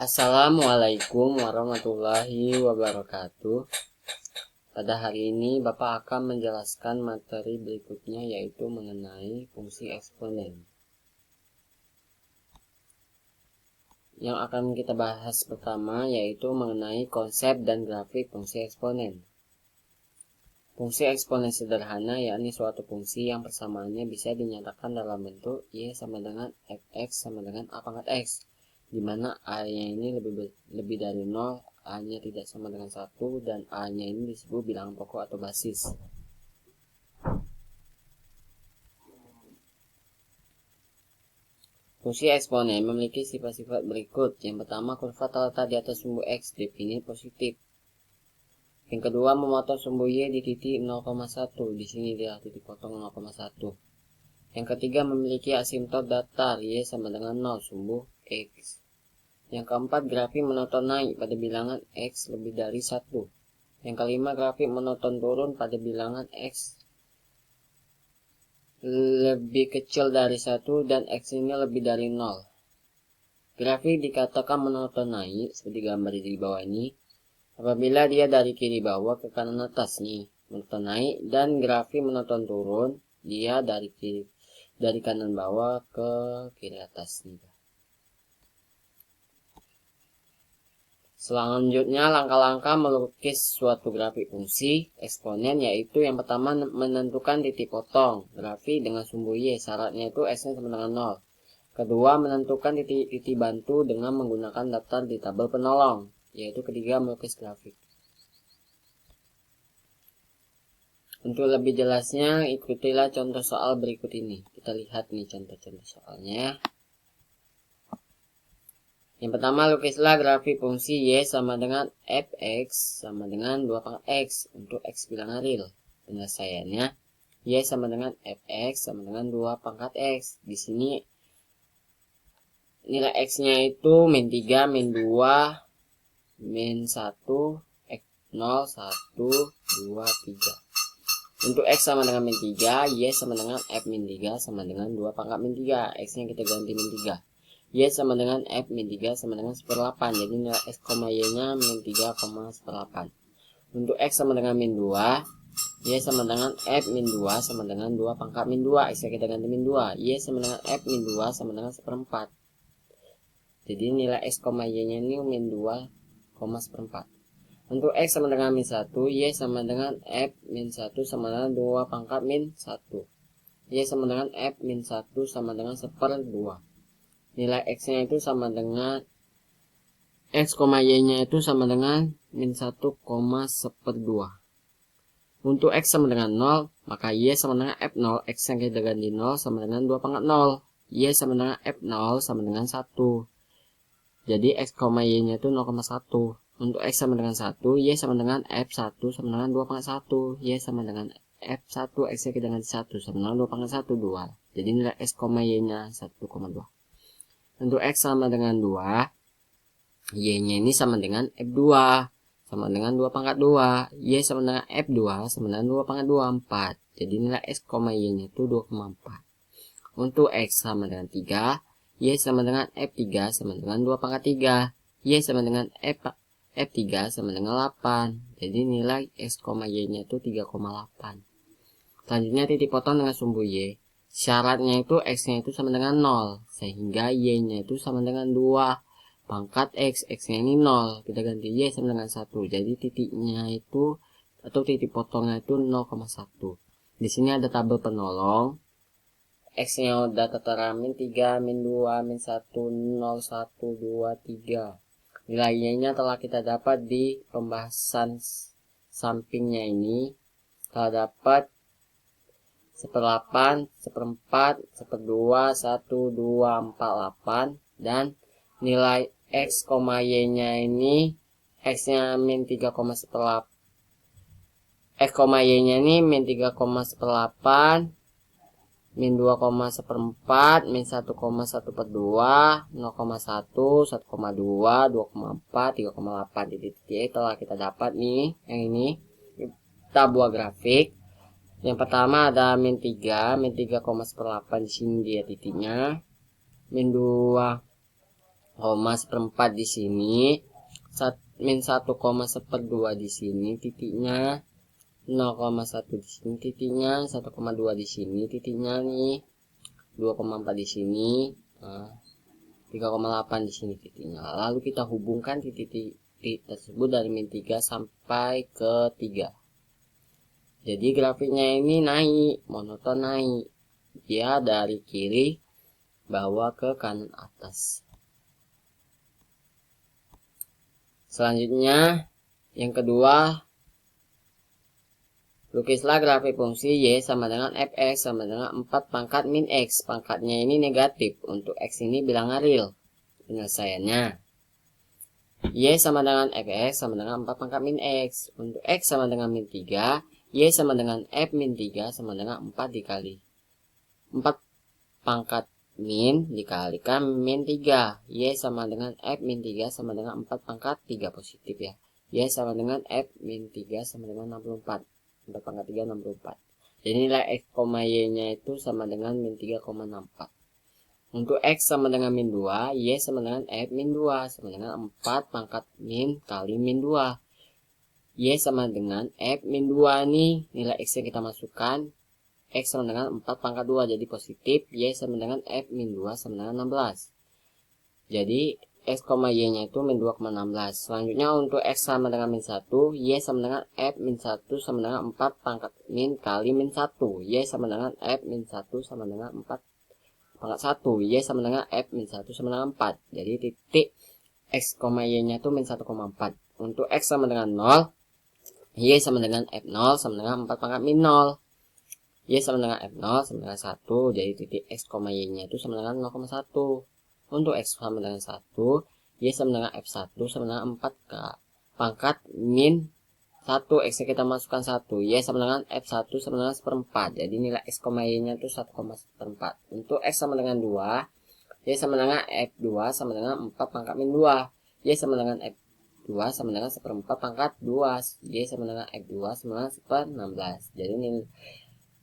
Assalamualaikum warahmatullahi wabarakatuh. Pada hari ini Bapak akan menjelaskan materi berikutnya, yaitu mengenai fungsi eksponen. Yang akan kita bahas pertama yaitu mengenai konsep dan grafik fungsi eksponen. Fungsi eksponen sederhana yakni suatu fungsi yang persamaannya bisa dinyatakan dalam bentuk y sama dengan fx sama dengan a pangkat x, di mana a-nya ini lebih dari 0, a-nya tidak sama dengan 1, dan a-nya ini disebut bilangan pokok atau basis. Fungsi eksponen memiliki sifat-sifat berikut. Yang pertama, kurva terletak di atas sumbu x, definisi positif. Yang kedua, memotong sumbu y di titik 0,1. Di sini dia titik potong 0,1. Yang ketiga, memiliki asimptot datar y sama dengan 0 sumbu x. Yang keempat, grafik monoton naik pada bilangan x lebih dari 1. Yang kelima, grafik monoton turun pada bilangan x lebih kecil dari 1 dan x ini lebih dari 0. Grafik dikatakan monoton naik seperti gambar di bawah ini apabila dia dari kiri bawah ke kanan atas nih, monoton naik, dan grafik monoton turun dia dari kanan bawah ke kiri atas nih. Selanjutnya, langkah-langkah melukis suatu grafik fungsi eksponen yaitu yang pertama, menentukan titik potong grafik dengan sumbu y, syaratnya itu x-nya sama dengan 0. Kedua, menentukan titik bantu dengan menggunakan daftar di tabel penolong, yaitu ketiga, melukis grafik. Untuk lebih jelasnya, ikutilah contoh soal berikut ini. Kita lihat nih contoh-contoh soalnya. Yang pertama, lukislah grafik fungsi y sama dengan fx sama dengan 2 pangkat x untuk x bilangan real. Penyelesaiannya, y sama dengan fx sama dengan 2 pangkat x. Di sini nilai x-nya itu min 3, min 2, min 1, x 0, 1, 2, 3. Untuk x sama dengan min 3, y sama dengan f min 3 sama dengan 2 pangkat min 3. X-nya kita ganti min 3. Y sama dengan F min 3 sama dengan 1/8. Jadi nilai X, Y nya min 3,1/8. Untuk X sama dengan min 2, Y sama dengan F min 2 sama dengan 2 pangkat min 2. X kita ganti min 2. Y sama dengan F min 2 sama dengan 1/4. Jadi nilai X, Y nya ini min 2,1/4. Untuk X sama dengan min 1, Y sama dengan F min 1 sama dengan 2 pangkat min 1. Y sama dengan F min 1 sama dengan 1/2. Nilai x-nya itu sama dengan x, y-nya itu sama dengan min 1,1/2. Untuk x sama dengan 0, maka y sama dengan f0, x yang kita ganti 0 sama dengan 2 pangkat 0. Y sama dengan f0 sama dengan 1. Jadi x, y-nya itu 0,1. Untuk x sama dengan 1, y sama dengan f1 sama dengan 2 pangkat 1. Y sama dengan f1, x yang kita ganti 1 sama dengan 2 pangkat 1, 2. Jadi nilai x, y-nya 1,2. Untuk x sama dengan 2, y-nya ini sama dengan f2, sama dengan 2 pangkat 2. Y sama dengan f2, sama dengan 2 pangkat 2, 4. Jadi nilai x, y-nya itu 2,4. Untuk x sama dengan 3, y sama dengan f3, sama dengan 2 pangkat 3. Y sama dengan f3, sama dengan 8. Jadi nilai x, y-nya itu 3,8. Selanjutnya titik potong dengan sumbu y. Syaratnya itu x-nya itu sama dengan 0, sehingga y-nya itu sama dengan 2 pangkat x. X-nya ini 0, kita ganti y sama dengan 1. Jadi titiknya itu atau titik potongnya itu 0,1. Di sini ada tabel penolong. X-nya udah tertera min 3, min 2, min 1, 0, 1, 2, 3. Nilai y-nya telah kita dapat di pembahasan sampingnya ini. Telah dapat 1/8, 1/4, 1/2, 1, 2, 4, 8. Dan nilai x, y-nya ini x-nya min 3,1/8. X, y-nya ini min 3,1/8, min 2,1/4, min 1,1/2, 0,1, 1,2, 2,4, 3,8. Titik telah kita dapat nih. Yang ini kita buat grafik. Yang pertama ada min 3, min 3,1/8, di sini dia titiknya. Min 2,1 1,4 di sini, min 1,2 di sini titiknya, 0,1 di sini titiknya, 1,2 di sini titiknya nih, 2,4 di sini, 3,8 di sini titiknya. Lalu kita hubungkan titik-titik tersebut dari min 3 sampai ke 3. Jadi grafiknya ini naik, monoton naik. Dia dari kiri bawa ke kanan atas. Selanjutnya, yang kedua, lukislah grafik fungsi Y sama dengan Fx sama dengan 4 pangkat min X. Pangkatnya ini negatif. Untuk X ini bilangan real. Penyelesaiannya, Y sama dengan Fx sama dengan 4 pangkat min X. Untuk X sama dengan min 3, Y sama dengan F min 3 sama dengan 4 dikali 4 pangkat min dikalikan min 3. Y sama dengan F min 3 sama dengan 4 pangkat 3 positif ya. Y sama dengan F min 3 sama dengan 64. 4 pangkat 3 64. Jadi nilai X, Y nya itu sama dengan min 3,64. Untuk X sama dengan min 2, Y sama dengan F min 2 sama dengan 4 pangkat min kali min 2. Y sama dengan F min 2 nih, nilai X yang kita masukkan, X sama dengan 4 pangkat 2 jadi positif. Y sama dengan F min 2 sama dengan 16. Jadi X, Y nya itu min 2,16. Selanjutnya untuk X sama dengan min 1, Y sama dengan F min 1 sama dengan 4 pangkat min kali min 1. Y sama dengan F min 1 sama dengan 4 pangkat 1. Y sama dengan F min 1 sama dengan 4. Jadi titik X, Y nya itu min 1,4. Untuk X sama dengan 0, Y sama dengan F0 sama dengan 4 pangkat min 0. Y sama dengan F0 sama dengan 1. Jadi titik X, Y nya itu sama dengan 0,1. Untuk X sama dengan 1, Y sama dengan F1 sama dengan 4 pangkat min 1. X kita masukkan 1. Y sama dengan F1 sama dengan 1/4. Jadi nilai X, Y nya itu 1,1/4. Untuk X sama dengan 2, Y sama dengan F2 sama dengan 4 pangkat min 2. Y sama dengan F2 sama dengan 1/4 pangkat 2. Y sama dengan F2 sama dengan 1/16. Jadi nilai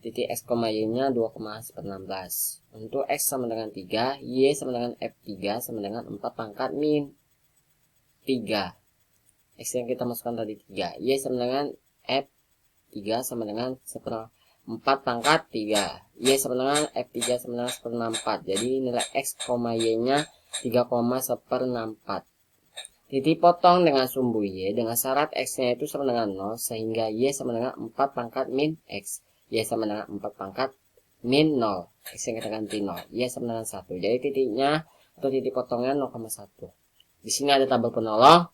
titik X, Y nya 2,16. Untuk X sama dengan 3, Y sama dengan F3 sama dengan 4 pangkat min 3. X yang kita masukkan tadi 3. Y sama dengan F3 sama dengan 1/4 pangkat 3. Y sama dengan F3 sama dengan 1/4. Jadi nilai X, Y nya 3,1/4. Titik potong dengan sumbu Y dengan syarat X nya itu sama dengan 0 sehingga Y sama dengan 4 pangkat min X. Y sama dengan 4 pangkat min 0. X yang kita ganti 0. Y sama dengan 1. Jadi titiknya atau titik potongnya 0,1. Di sini ada tabel penolong.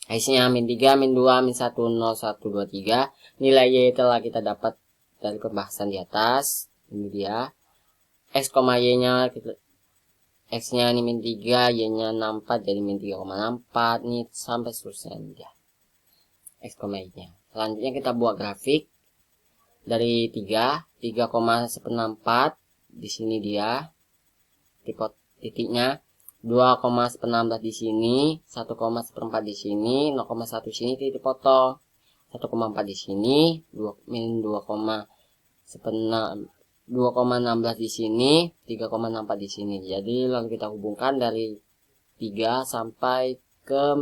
X-nya min 3, min 2, min 1, 0, 1, 2, 3. Nilai Y telah kita dapat dari pembahasan di atas. Ini dia. X, Y-nya X-nya ini min 3, Y-nya 64, jadi min 3,64. Ini sampai seterusnya ini dia. X, Y-nya. Selanjutnya kita buat grafik. Dari 3,164 di sini dia titiknya, 2,164 di sini, 1,1/4 di sini, 0,1 sini titik potong, 1,4 di sini, min 2,16 di sini, 3,64 di sini. Jadi lalu kita hubungkan dari 3 sampai ke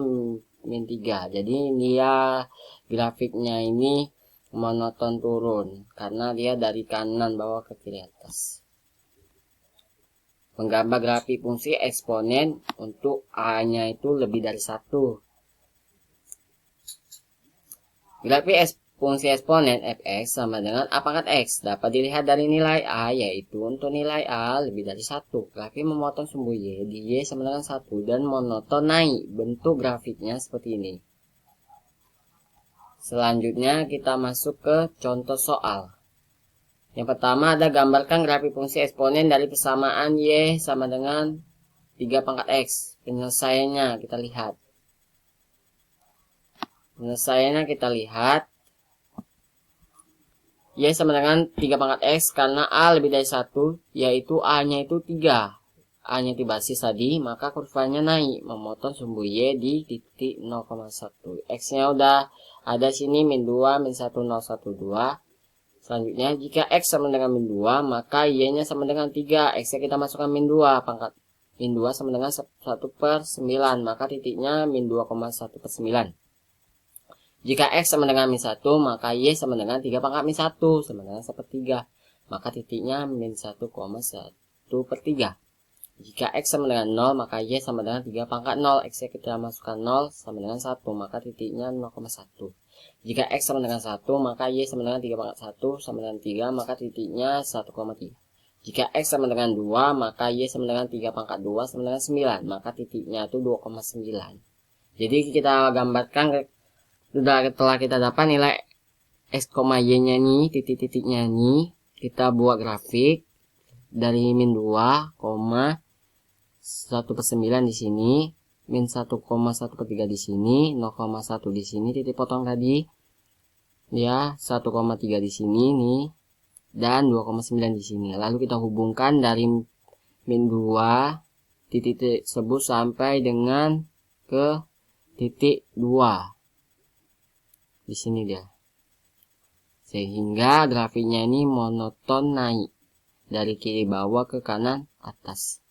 min 3. Jadi dia grafiknya ini monoton turun karena dia dari kanan bawah ke kiri atas. Menggambar grafik fungsi eksponen untuk A-nya itu lebih dari 1. Grafik fungsi eksponen fx sama dengan A pangkat x dapat dilihat dari nilai A, yaitu untuk nilai A lebih dari 1. Grafik memotong sumbu Y di Y sama dengan 1 dan monoton naik. Bentuk grafiknya seperti ini. Selanjutnya kita masuk ke contoh soal. Yang pertama ada gambarkan grafik fungsi eksponen dari persamaan Y sama dengan 3 pangkat X. Penyelesaiannya kita lihat. Y sama dengan 3 pangkat X karena A lebih dari 1, yaitu A-nya itu 3. A-nya di basis tadi, maka kurvanya naik, memotong sumbu Y di titik 0,1. X-nya udah ada sini min 2, min 1, 0, 1, 2. Selanjutnya, jika X sama dengan min 2, maka Y-nya sama dengan 3. X-nya kita masukkan min 2, pangkat min 2 sama dengan 1/9, maka titiknya min 2,1/9. Jika X sama dengan min 1, maka Y sama dengan 3 pangkat min 1 sama dengan 1/3, maka titiknya min 1,1/3. Jika X sama dengan 0, maka Y sama dengan 3 pangkat 0. X nya kita masukkan 0 sama dengan 1, maka titiknya 0,1. Jika X sama dengan 1, maka Y sama dengan 3 pangkat 1 sama dengan 3, maka titiknya 1,3. Jika X sama dengan 2, maka Y sama dengan 3 pangkat 2 sama dengan 9, maka titiknya itu 2,9. Jadi kita gambarkan setelah kita dapat nilai X, Y nya nih, titik-titiknya nih, kita buat grafik dari min 2, 1/9 di sini, min 1,1/3 di sini, 0,1 di sini, titik potong tadi, ya 1,3 di sini nih, dan 2,9 di sini. Lalu kita hubungkan dari min 2 titik tersebut sampai dengan ke titik 2. Di sini dia. Sehingga grafiknya ini monoton naik dari kiri bawah ke kanan atas.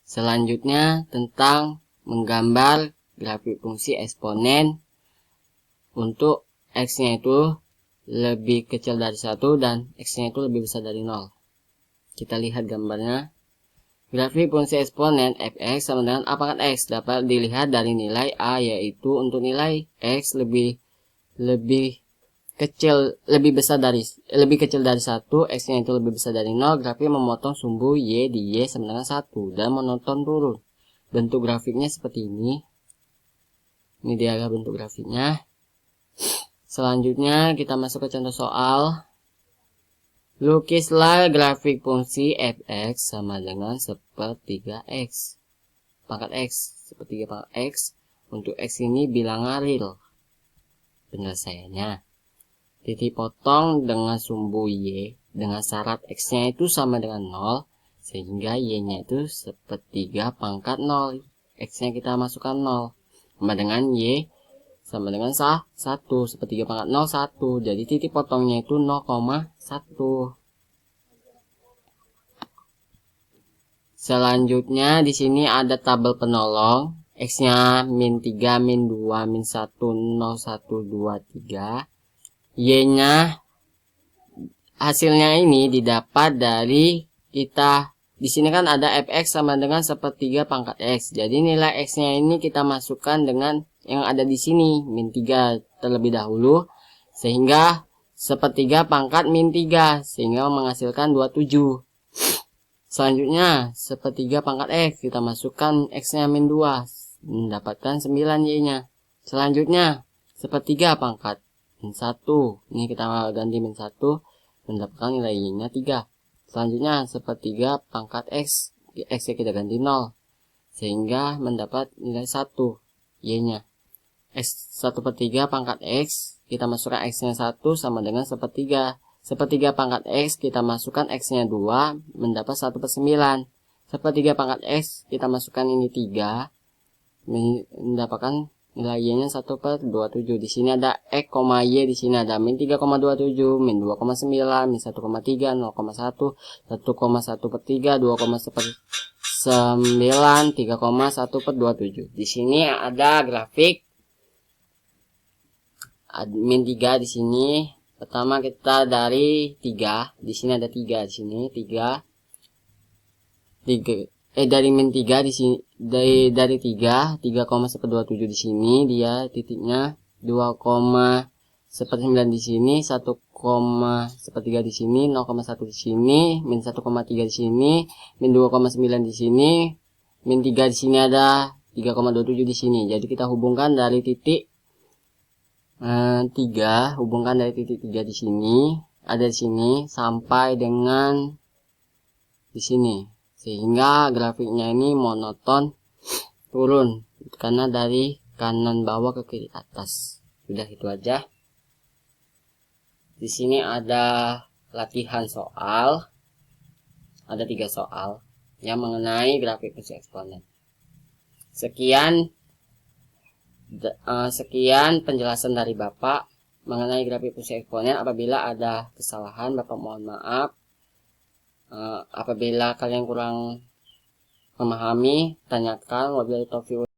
Selanjutnya tentang menggambar grafik fungsi eksponen untuk X-nya itu lebih kecil dari 1 dan X-nya itu lebih besar dari 0. Kita lihat gambarnya. Grafik fungsi eksponen fx sama dengan a pangkat x dapat dilihat dari nilai a, yaitu untuk nilai x lebih kecil dari 1, x-nya itu lebih besar dari 0, grafik memotong sumbu y di y sama dengan 1 dan monoton turun. Bentuk grafiknya seperti ini. Ini dia bentuk grafiknya. Selanjutnya kita masuk ke contoh soal. Lukislah grafik fungsi fx sama dengan 1/3x pangkat x, 1/3 pangkat x. Untuk x ini bilangan real. Penyelesaiannya, titik potong dengan sumbu y dengan syarat x-nya itu sama dengan 0, sehingga y-nya itu 1/3 pangkat 0. X-nya kita masukkan 0, sama dengan y sama dengan 1, 1/3 pangkat 0, 1. Jadi titik potongnya itu 0,1. Selanjutnya di sini ada tabel penolong. X-nya min 3, min 2, min 1, 0, 1, 2, 3. Y-nya hasilnya ini didapat dari kita. Di sini kan ada fx sama dengan 1/3 pangkat x. Jadi nilai x-nya ini kita masukkan dengan yang ada di sini, min 3 terlebih dahulu, sehingga 1/3 pangkat min 3, sehingga menghasilkan 27. Selanjutnya 1/3 pangkat x, kita masukkan x-nya min 2, mendapatkan 9 y-nya. Selanjutnya 1/3 pangkat min 1, ini kita ganti min 1, mendapatkan nilai y-nya 3. Selanjutnya 1/3 pangkat x, x-nya kita ganti 0, sehingga mendapat nilai 1 y-nya. X 1/3 pangkat x, kita masukkan x-nya 1 sama dengan 1/3. 1/3 pangkat x, kita masukkan x-nya 2, mendapat 1/9. 1/3 pangkat x, kita masukkan ini 3, mendapatkan nilai y-nya 1/27. Di sini ada x, y, di sini ada min 3,27, min 2,9, min 1,3, 0,1, 1,1/3, 2,9, 3,1/27. Di sini ada grafik min 3 di sini. Pertama kita dari 3, di sini ada 3 di sini, 3 dari min 3 di sini, dari 3, 3,127 di sini dia titiknya, 2,9 di sini, 1,1 di sini, 0,1 di sini, min 1,3 di sini, min 2,9 di sini, min 3 di sini ada 3,27 di sini. Jadi kita hubungkan dari titik 3, hubungkan dari titik 3 di sini, ada di sini sampai dengan di sini, sehingga grafiknya ini monoton turun karena dari kanan bawah ke kiri atas. Sudah, itu aja. Di sini ada latihan soal, ada 3 soal yang mengenai grafik fungsi eksponen. Sekian penjelasan dari Bapak mengenai grafik fungsi eksponen. Apabila ada kesalahan, Bapak mohon maaf. Apabila kalian kurang memahami, tanyakan. Wabillahi taufiq.